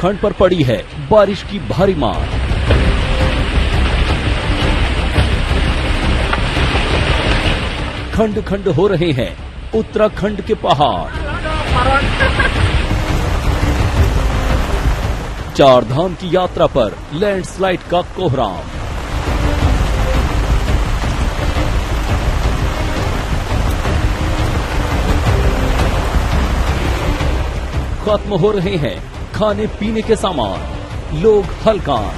उत्तराखंड पर पड़ी है बारिश की भारी मार। खंड खंड हो रहे हैं उत्तराखंड के पहाड़। चार धाम की यात्रा पर लैंडस्लाइड का कोहराम। खत्म हो रहे हैं खाने पीने के सामान, लोग हलकान।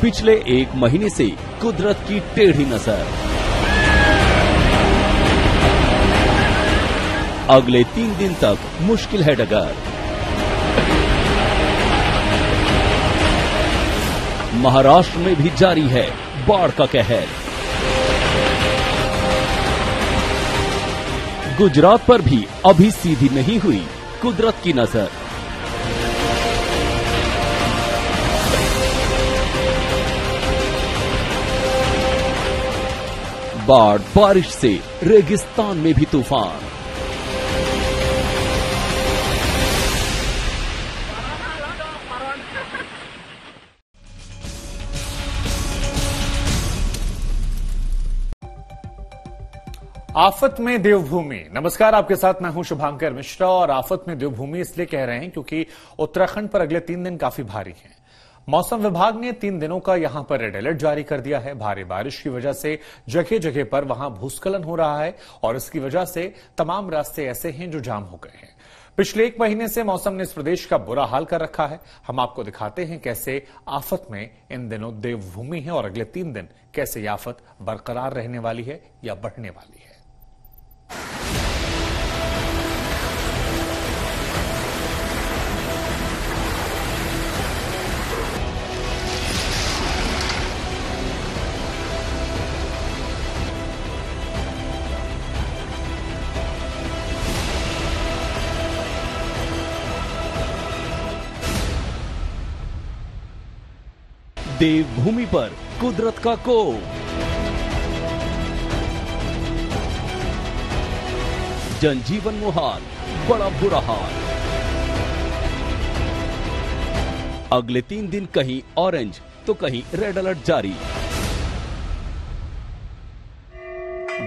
पिछले एक महीने से कुदरत की टेढ़ी नजर। अगले 3 दिन तक मुश्किल है डगर। महाराष्ट्र में भी जारी है बाढ़ का कहर। गुजरात पर भी अभी सीधी नहीं हुई कुदरत की नजर। बाढ़ बारिश से रेगिस्तान में भी तूफान। आफत में देवभूमि। नमस्कार, आपके साथ मैं हूं शुभांकर मिश्रा। और आफत में देवभूमि इसलिए कह रहे हैं क्योंकि उत्तराखंड पर अगले 3 दिन काफी भारी हैं। मौसम विभाग ने 3 दिनों का यहां पर रेड अलर्ट जारी कर दिया है। भारी बारिश की वजह से जगह जगह पर वहां भूस्खलन हो रहा है और इसकी वजह से तमाम रास्ते ऐसे हैं जो जाम हो गए हैं। पिछले 1 महीने से मौसम ने इस प्रदेश का बुरा हाल कर रखा है। हम आपको दिखाते हैं कैसे आफत में इन दिनों देवभूमि है और अगले 3 दिन कैसे ये आफत बरकरार रहने वाली है या बढ़ने वाली है। देवभूमि पर कुदरत का कोप। जनजीवन मुहाल, बड़ा बुरा हाल। अगले 3 दिन कहीं ऑरेंज तो कहीं रेड अलर्ट जारी।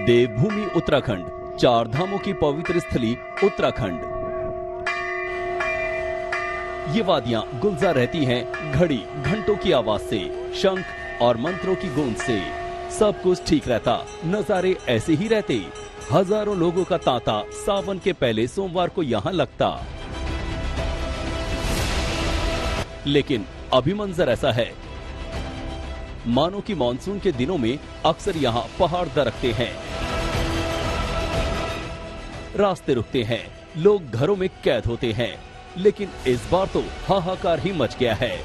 देवभूमि उत्तराखंड, 4 धामों की पवित्र स्थली उत्तराखंड। ये वादियां गुलजार रहती हैं घड़ी घंटों की आवाज से, शंख और मंत्रों की गूंज से। सब कुछ ठीक रहता, नजारे ऐसे ही रहते। हजारों लोगों का तांता सावन के पहले सोमवार को यहाँ लगता। लेकिन अभी मंजर ऐसा है मानो कि मानसून के दिनों में अक्सर यहाँ पहाड़ दरकते हैं, रास्ते रुकते हैं, लोग घरों में कैद होते हैं। लेकिन इस बार तो हाहाकार ही मच गया है।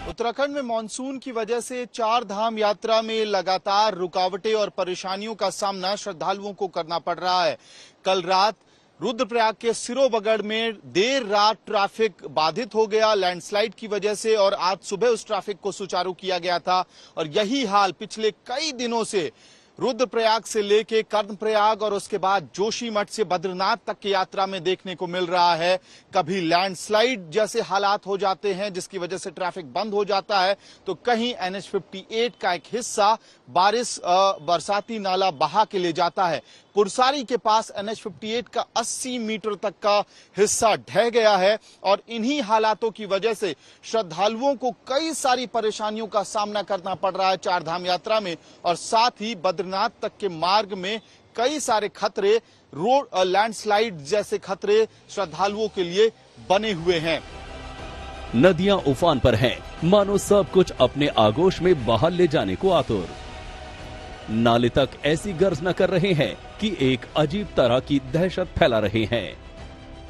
उत्तराखंड में मानसून की वजह से 4 धाम यात्रा में लगातार रुकावटें और परेशानियों का सामना श्रद्धालुओं को करना पड़ रहा है। कल रात रुद्रप्रयाग के सिरोबगढ़ में देर रात ट्रैफिक बाधित हो गया लैंडस्लाइड की वजह से, और आज सुबह उस ट्रैफिक को सुचारू किया गया था। और यही हाल पिछले कई दिनों से रुद्रप्रयाग से लेके कर्णप्रयाग और उसके बाद जोशीमठ से बद्रीनाथ तक की यात्रा में देखने को मिल रहा है। कभी लैंडस्लाइड जैसे हालात हो जाते हैं जिसकी वजह से ट्रैफिक बंद हो जाता है, तो कहीं NH58 का एक हिस्सा बारिश बरसाती नाला बहा के ले जाता है। पुरसारी के पास NH58 का 80 मीटर तक का हिस्सा ढह गया है और इन्हीं हालातों की वजह से श्रद्धालुओं को कई सारी परेशानियों का सामना करना पड़ रहा है 4 धाम यात्रा में। और साथ ही बद्रीनाथ तक के मार्ग में कई सारे खतरे, रोड लैंडस्लाइड जैसे खतरे श्रद्धालुओं के लिए बने हुए हैं। नदियां उफान पर हैं, मानो सब कुछ अपने आगोश में बाहर ले जाने को आतुर। नाले तक ऐसी गर्जना कर रहे हैं कि एक अजीब तरह की दहशत फैला रहे हैं।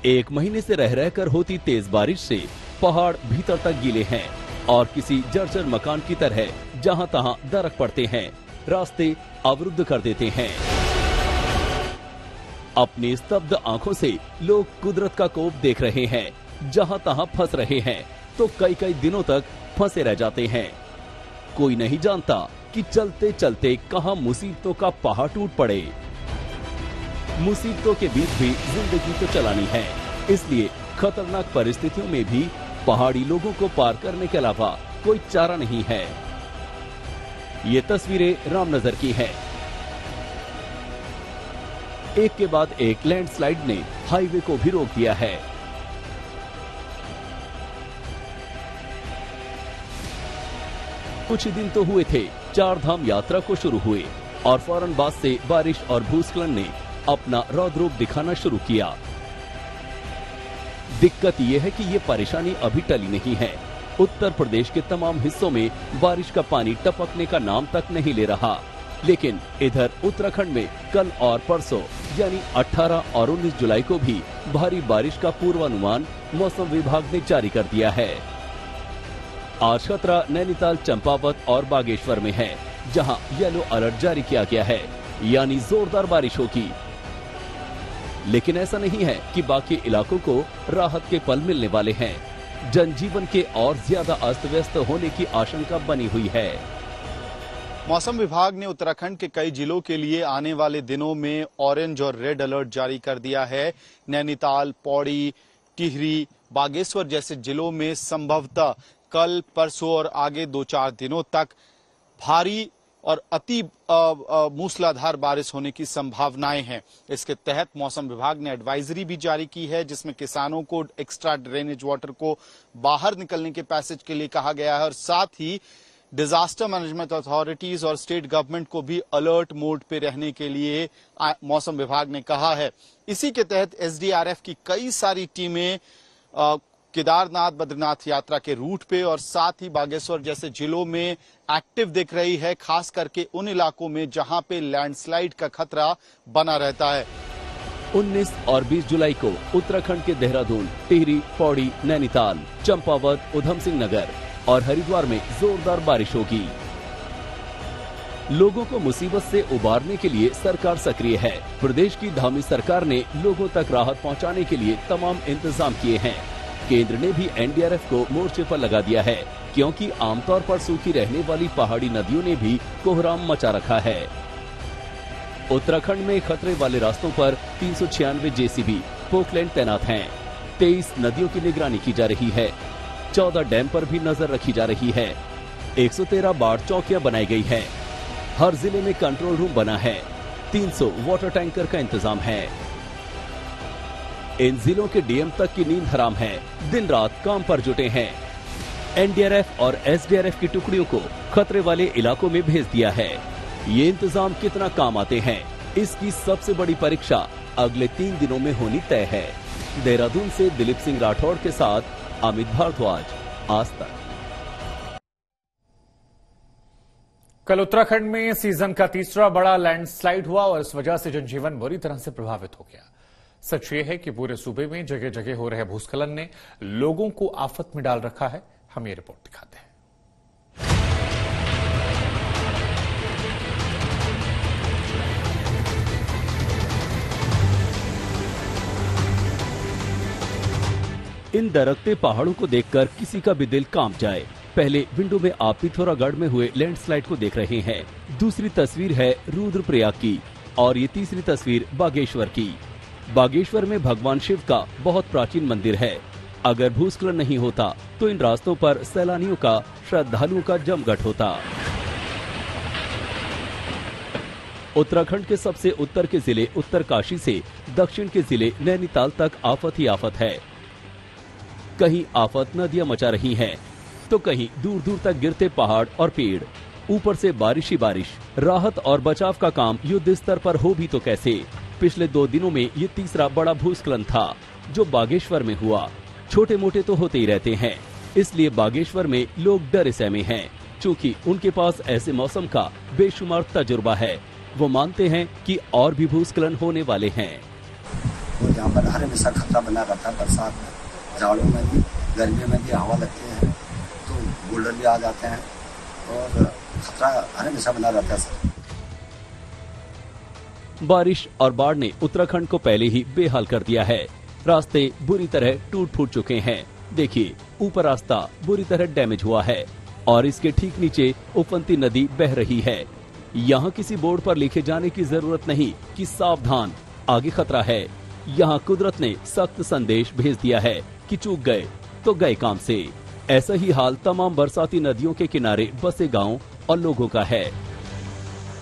1 महीने से रह रहकर होती तेज बारिश से पहाड़ भीतर तक गीले हैं और किसी जर्जर मकान की तरह जहां तहां दरक पड़ते हैं, रास्ते अवरुद्ध कर देते हैं। अपनी स्तब्ध आंखों से लोग कुदरत का कोप देख रहे हैं। जहां तहां फंस रहे हैं तो कई कई दिनों तक फंसे रह जाते हैं। कोई नहीं जानता कि चलते चलते कहां मुसीबतों का पहाड़ टूट पड़े। मुसीबतों के बीच भी जिंदगी तो चलानी है, इसलिए खतरनाक परिस्थितियों में भी पहाड़ी लोगों को पार करने के अलावा कोई चारा नहीं है। ये तस्वीरें रामनगर की हैं। एक के बाद एक लैंडस्लाइड ने हाईवे को भी रोक दिया है। कुछ ही दिन तो हुए थे चार धाम यात्रा को शुरू हुए और फौरन बाद से बारिश और भूस्खलन ने अपना रौद्र रूप दिखाना शुरू किया। दिक्कत यह है कि ये परेशानी अभी टली नहीं है। उत्तर प्रदेश के तमाम हिस्सों में बारिश का पानी टपकने का नाम तक नहीं ले रहा, लेकिन इधर उत्तराखंड में कल और परसों यानी 18 और 19 जुलाई को भी भारी बारिश का पूर्वानुमान मौसम विभाग ने जारी कर दिया है। आज खतरा नैनीताल, चंपावत और बागेश्वर में है, जहां येलो अलर्ट जारी किया गया है, यानी जोरदार बारिश होगी। लेकिन ऐसा नहीं है कि बाकी इलाकों को राहत के पल मिलने वाले हैं। जनजीवन के और ज्यादा अस्त व्यस्त होने की आशंका बनी हुई है। मौसम विभाग ने उत्तराखंड के कई जिलों के लिए आने वाले दिनों में ऑरेंज और रेड अलर्ट जारी कर दिया है। नैनीताल, पौड़ी, टिहरी, बागेश्वर जैसे जिलों में संभवतः कल, परसों और आगे 2-4 दिनों तक भारी और अति मूसलाधार बारिश होने की संभावनाएं हैं। इसके तहत मौसम विभाग ने एडवाइजरी भी जारी की है, जिसमें किसानों को एक्स्ट्रा ड्रेनेज वाटर को बाहर निकलने के पैसेज के लिए कहा गया है और साथ ही डिजास्टर मैनेजमेंट अथॉरिटीज और स्टेट गवर्नमेंट को भी अलर्ट मोड पे रहने के लिए मौसम विभाग ने कहा है। इसी के तहत एसडीआरएफ की कई सारी टीमें केदारनाथ, बद्रीनाथ यात्रा के रूट पे और साथ ही बागेश्वर जैसे जिलों में एक्टिव दिख रही है, खास करके उन इलाकों में जहां पे लैंडस्लाइड का खतरा बना रहता है। 19 और 20 जुलाई को उत्तराखंड के देहरादून, टिहरी, पौड़ी, नैनीताल, चंपावत, उधम सिंह नगर और हरिद्वार में जोरदार बारिश होगी। लोगों को मुसीबत से उबारने के लिए सरकार सक्रिय है। प्रदेश की धामी सरकार ने लोगों तक राहत पहुंचाने के लिए तमाम इंतजाम किए हैं। केंद्र ने भी एनडीआरएफ को मोर्चे पर लगा दिया है, क्योंकि आमतौर पर सूखी रहने वाली पहाड़ी नदियों ने भी कोहराम मचा रखा है। उत्तराखंड में खतरे वाले रास्तों पर 396 जेसीबी पोकलैंड तैनात हैं। 23 नदियों की निगरानी की जा रही है। 14 डैम पर भी नजर रखी जा रही है। 113 बाढ़ चौकियां बनाई गई है। हर जिले में कंट्रोल रूम बना है। 300 वाटर टैंकर का इंतजाम है। इन जिलों के डीएम तक की नींद हराम है, दिन रात काम पर जुटे हैं। एनडीआरएफ और एसडीआरएफ की टुकड़ियों को खतरे वाले इलाकों में भेज दिया है। ये इंतजाम कितना काम आते हैं, इसकी सबसे बड़ी परीक्षा अगले 3 दिनों में होनी तय है। देहरादून से दिलीप सिंह राठौड़ के साथ अमित भारद्वाज, आज तक। कल उत्तराखंड में सीजन का तीसरा बड़ा लैंडस्लाइड हुआ और इस वजह से जनजीवन बुरी तरह से प्रभावित हो गया। सच ये है कि पूरे सूबे में जगह जगह हो रहे भूस्खलन ने लोगों को आफत में डाल रखा है। हम ये रिपोर्ट दिखाते हैं। इन दरकते पहाड़ों को देखकर किसी का भी दिल कांप जाए। पहले विंडो में आप पिथौरागढ़ में हुए लैंडस्लाइड को देख रहे हैं। दूसरी तस्वीर है रुद्रप्रयाग की और ये तीसरी तस्वीर बागेश्वर की। बागेश्वर में भगवान शिव का बहुत प्राचीन मंदिर है। अगर भूस्खलन नहीं होता तो इन रास्तों पर सैलानियों का, श्रद्धालुओं का जमघट होता। उत्तराखंड के सबसे उत्तर के जिले उत्तरकाशी से दक्षिण के जिले नैनीताल तक आफत ही आफत है। कहीं आफत नदियां मचा रही हैं, तो कहीं दूर दूर तक गिरते पहाड़ और पेड़, ऊपर से बारिश ही बारिश। राहत और बचाव का काम युद्ध स्तर पर हो भी तो कैसे। पिछले 2 दिनों में ये तीसरा बड़ा भूस्खलन था जो बागेश्वर में हुआ। छोटे मोटे तो होते ही रहते हैं, इसलिए बागेश्वर में लोग डरे सहमे हैं, क्योंकि उनके पास ऐसे मौसम का बेशुमार तजुर्बा है। वो मानते हैं कि और भी भूस्खलन होने वाले हैं। और यहाँ पर हर हमेशा खतरा बना रहता है। बरसात में, जाड़ों में भी, गर्मियों में भी हवा लगती है तो बोल्डर भी आ जाते हैं और खतरा हर हमेशा बना रहता है सर। बारिश और बाढ़ ने उत्तराखंड को पहले ही बेहाल कर दिया है। रास्ते बुरी तरह टूट फूट चुके हैं। देखिए, ऊपर रास्ता बुरी तरह डैमेज हुआ है और इसके ठीक नीचे उफनती नदी बह रही है। यहाँ किसी बोर्ड पर लिखे जाने की जरूरत नहीं कि सावधान, आगे खतरा है। यहाँ कुदरत ने सख्त संदेश भेज दिया है कि चूक गए तो गए काम से। ऐसा ही हाल तमाम बरसाती नदियों के किनारे बसे गांव और लोगों का है।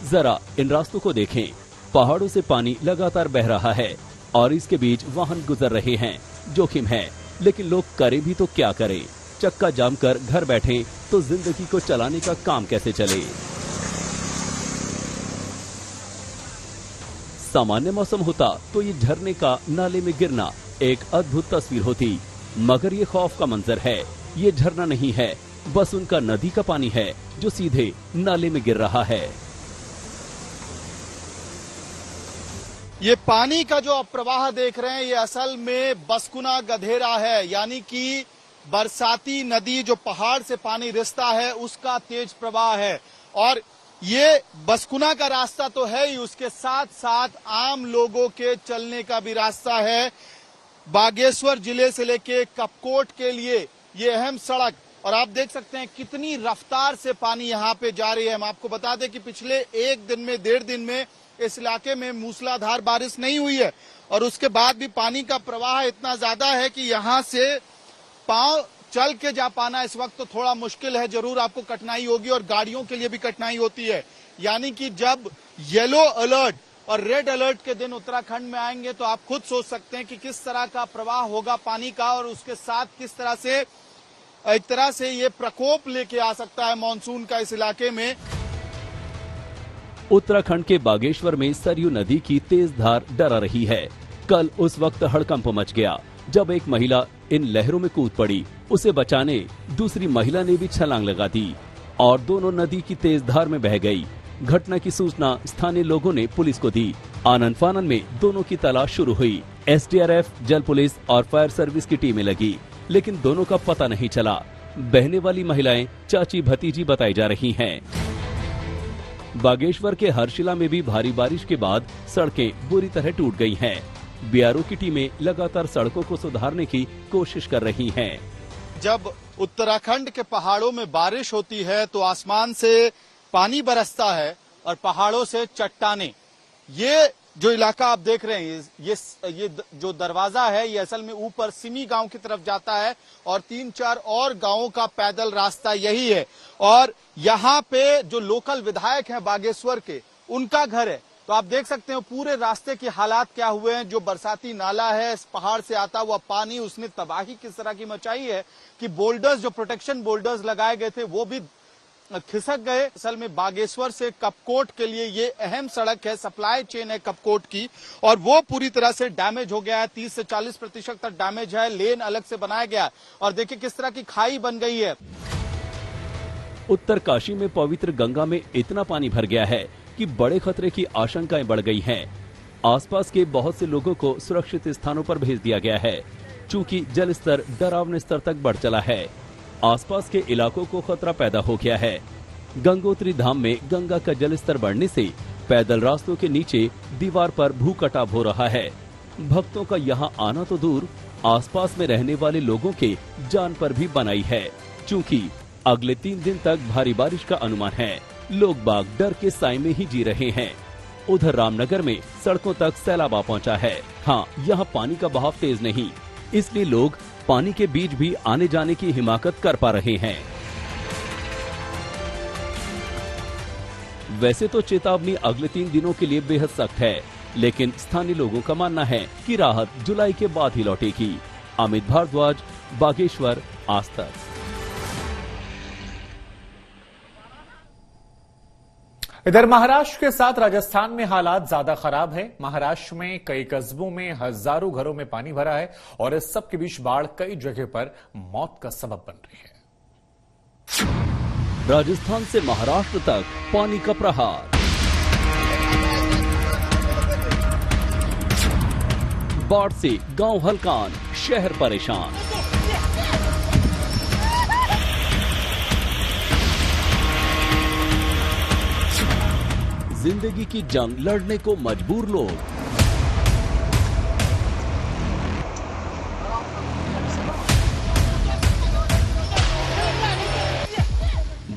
जरा इन रास्तों को देखें, पहाड़ों से पानी लगातार बह रहा है और इसके बीच वाहन गुजर रहे हैं। जोखिम है, लेकिन लोग करे भी तो क्या करें। चक्का जाम कर घर बैठे तो जिंदगी को चलाने का काम कैसे चले। सामान्य मौसम होता तो ये झरने का नाले में गिरना एक अद्भुत तस्वीर होती, मगर ये खौफ का मंजर है। ये झरना नहीं है, बस उनका नदी का पानी है जो सीधे नाले में गिर रहा है। ये पानी का जो प्रवाह देख रहे हैं, ये असल में बसकुना गधेरा है, यानी कि बरसाती नदी जो पहाड़ से पानी रिसता है उसका तेज प्रवाह है। और ये बसकुना का रास्ता तो है ही, उसके साथ साथ आम लोगों के चलने का भी रास्ता है। बागेश्वर जिले से लेके कपकोट के लिए ये अहम सड़क, और आप देख सकते हैं कितनी रफ्तार से पानी यहाँ पे जा रही है। हम आपको बता दें कि पिछले एक दिन में, 1.5 दिन में इस इलाके में मूसलाधार बारिश नहीं हुई है, और उसके बाद भी पानी का प्रवाह इतना ज्यादा है कि यहाँ से पांव चल के जा पाना इस वक्त तो थोड़ा मुश्किल है। जरूर आपको कठिनाई होगी और गाड़ियों के लिए भी कठिनाई होती है। यानी कि जब येलो अलर्ट और रेड अलर्ट के दिन उत्तराखंड में आएंगे तो आप खुद सोच सकते हैं कि किस तरह का प्रवाह होगा पानी का, और उसके साथ किस तरह से एक तरह से ये प्रकोप लेके आ सकता है मानसून का इस इलाके में। उत्तराखंड के बागेश्वर में सरयू नदी की तेज धार डरा रही है। कल उस वक्त हड़कंप मच गया जब एक महिला इन लहरों में कूद पड़ी। उसे बचाने दूसरी महिला ने भी छलांग लगा दी और दोनों नदी की तेज धार में बह गई। घटना की सूचना स्थानीय लोगों ने पुलिस को दी। आनन फानन में दोनों की तलाश शुरू हुई। एसडीआरएफ, जल पुलिस और फायर सर्विस की टीमें लगी, लेकिन दोनों का पता नहीं चला। बहने वाली महिलाएं चाची भतीजी बताई जा रही हैं। बागेश्वर के हरशिला में भी भारी बारिश के बाद सड़कें बुरी तरह टूट गई हैं। बीआरओ की टीमें लगातार सड़कों को सुधारने की कोशिश कर रही हैं। जब उत्तराखंड के पहाड़ों में बारिश होती है तो आसमान से पानी बरसता है और पहाड़ों से चट्टानें। ये जो इलाका आप देख रहे हैं, ये जो दरवाजा है, ये असल में ऊपर सिमी गांव की तरफ जाता है और 3-4 और गांवों का पैदल रास्ता यही है। और यहाँ पे जो लोकल विधायक हैं बागेश्वर के, उनका घर है। तो आप देख सकते हैं पूरे रास्ते के हालात क्या हुए हैं। जो बरसाती नाला है, इस पहाड़ से आता हुआ पानी, उसने तबाही किस तरह की मचाई है कि बोल्डर्स, जो प्रोटेक्शन बोल्डर्स लगाए गए थे, वो भी खिसक गए। असल में बागेश्वर से कपकोट के लिए ये अहम सड़क है, सप्लाई चेन है कपकोट की, और वो पूरी तरह से डैमेज हो गया है। 30 से 40% तक डैमेज है। लेन अलग से बनाया गया और देखिए किस तरह की खाई बन गई है। उत्तरकाशी में पवित्र गंगा में इतना पानी भर गया है कि बड़े खतरे की आशंकाएं बढ़ गई हैं। आसपास के बहुत से लोगों को सुरक्षित स्थानों पर भेज दिया गया है, चूंकि जल स्तर डरावने स्तर तक बढ़ चला है। आसपास के इलाकों को खतरा पैदा हो गया है। गंगोत्री धाम में गंगा का जल स्तर बढ़ने से पैदल रास्तों के नीचे दीवार पर भू कटाव हो रहा है। भक्तों का यहाँ आना तो दूर, आसपास में रहने वाले लोगों के जान पर भी बनाई है, चूंकि अगले 3 दिन तक भारी बारिश का अनुमान है। लोग बाग डर के साए में ही जी रहे हैं। उधर रामनगर में सड़कों तक सैलाब आ पहुंचा है। हाँ, यहाँ पानी का बहाव तेज नहीं, इसलिए लोग पानी के बीच भी आने जाने की हिमाकत कर पा रहे हैं। वैसे तो चेतावनी अगले 3 दिनों के लिए बेहद सख्त है, लेकिन स्थानीय लोगों का मानना है कि राहत जुलाई के बाद ही लौटेगी। अमित भारद्वाज, बागेश्वर, आज तक। इधर महाराष्ट्र के साथ राजस्थान में हालात ज्यादा खराब है। महाराष्ट्र में कई कस्बों में हजारों घरों में पानी भरा है और इस सब के बीच बाढ़ कई जगह पर मौत का सबब बन रही है। राजस्थान से महाराष्ट्र तक पानी का प्रहार। बाढ़ से गांव हलकान, शहर परेशान। जिंदगी की जंग लड़ने को मजबूर लोग।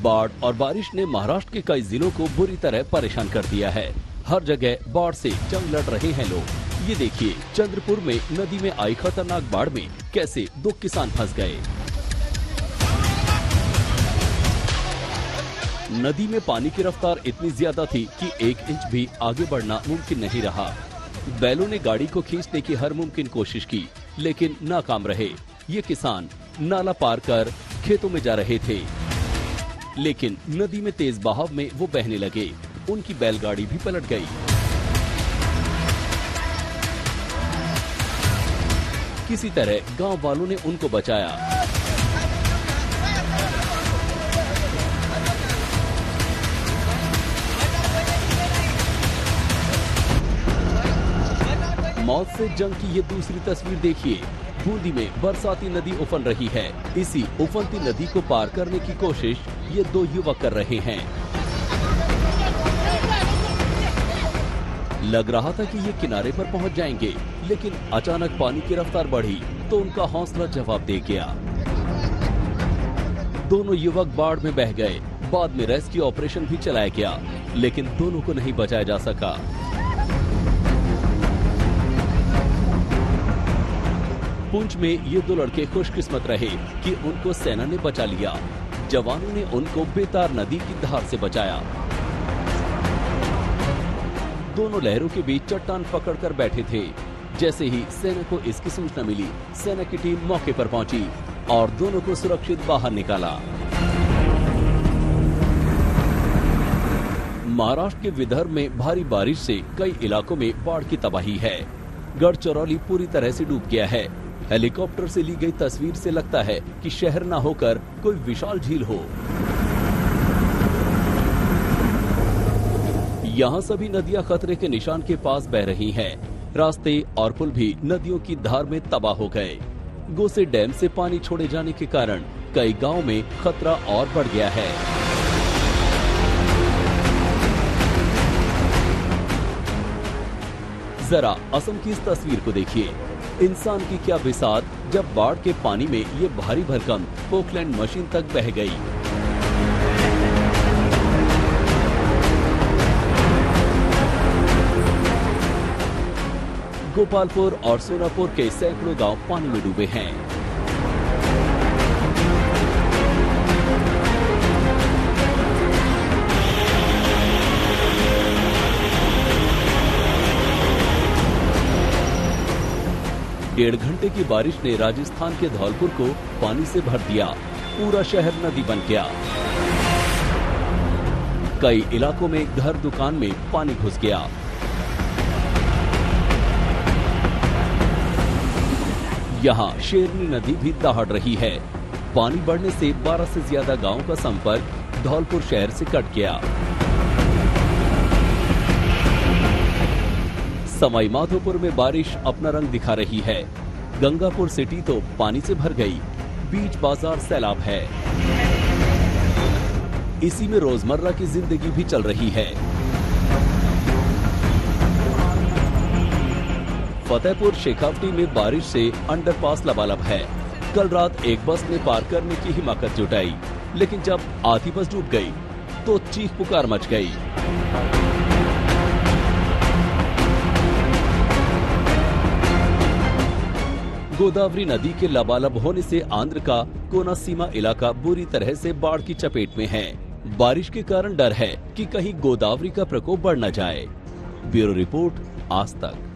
बाढ़ और बारिश ने महाराष्ट्र के कई जिलों को बुरी तरह परेशान कर दिया है। हर जगह बाढ़ से जंग लड़ रहे हैं लोग। ये देखिए चंद्रपुर में नदी में आई खतरनाक बाढ़ में कैसे 2 किसान फंस गए। नदी में पानी की रफ्तार इतनी ज्यादा थी कि 1 इंच भी आगे बढ़ना मुमकिन नहीं रहा। बैलों ने गाड़ी को खींचने की हर मुमकिन कोशिश की, लेकिन नाकाम रहे। ये किसान नाला पार कर खेतों में जा रहे थे, लेकिन नदी में तेज बहाव में वो बहने लगे। उनकी बैलगाड़ी भी पलट गई। किसी तरह गांव वालों ने उनको बचाया। मौत से जंग की ये दूसरी तस्वीर देखिए। बूंदी में बरसाती नदी उफन रही है। इसी उफनती नदी को पार करने की कोशिश ये 2 युवक कर रहे हैं। लग रहा था कि ये किनारे पर पहुंच जाएंगे, लेकिन अचानक पानी की रफ्तार बढ़ी तो उनका हौसला जवाब दे गया। दोनों युवक बाढ़ में बह गए। बाद में रेस्क्यू ऑपरेशन भी चलाया गया, लेकिन दोनों को नहीं बचाया जा सका। पुंछ में ये 2 लड़के खुशकिस्मत रहे कि उनको सेना ने बचा लिया। जवानों ने उनको बेतार नदी की धार से बचाया। दोनों लहरों के बीच चट्टान पकड़कर बैठे थे। जैसे ही सेना को इसकी सूचना मिली, सेना की टीम मौके पर पहुंची और दोनों को सुरक्षित बाहर निकाला। महाराष्ट्र के विदर्भ में भारी बारिश से कई इलाकों में बाढ़ की तबाही है। गढ़चिरौली पूरी तरह से डूब गया है। हेलीकॉप्टर से ली गई तस्वीर से लगता है कि शहर न होकर कोई विशाल झील हो। यहाँ सभी नदियां खतरे के निशान के पास बह रही हैं। रास्ते और पुल भी नदियों की धार में तबाह हो गए। गोसे डैम से पानी छोड़े जाने के कारण कई गांवों में खतरा और बढ़ गया है। जरा असम की इस तस्वीर को देखिए। इंसान की क्या बिसात जब बाढ़ के पानी में ये भारी भरकम पोकलैंड मशीन तक बह गई। गोपालपुर और सोनापुर के सैकड़ों गांव पानी में डूबे हैं। डेढ़ घंटे की बारिश ने राजस्थान के धौलपुर को पानी से भर दिया। पूरा शहर नदी बन गया। कई इलाकों में घर दुकान में पानी घुस गया। यहाँ शेरनी नदी भी दहाड़ रही है। पानी बढ़ने से 12 से ज्यादा गांवों का संपर्क धौलपुर शहर से कट गया। सवाई माधोपुर में बारिश अपना रंग दिखा रही है। गंगापुर सिटी तो पानी से भर गई। बीच बाजार सैलाब है। इसी में रोजमर्रा की जिंदगी भी चल रही है। फतेहपुर शेखावटी में बारिश से अंडरपास लबालब है। कल रात एक बस ने पार करने की हिम्मत जुटाई, लेकिन जब आधी बस डूब गई तो चीख पुकार मच गई। गोदावरी नदी के लबालब होने से आंध्र का कोनासीमा इलाका बुरी तरह से बाढ़ की चपेट में है। बारिश के कारण डर है कि कहीं गोदावरी का प्रकोप बढ़ न जाए। ब्यूरो रिपोर्ट, आज तक।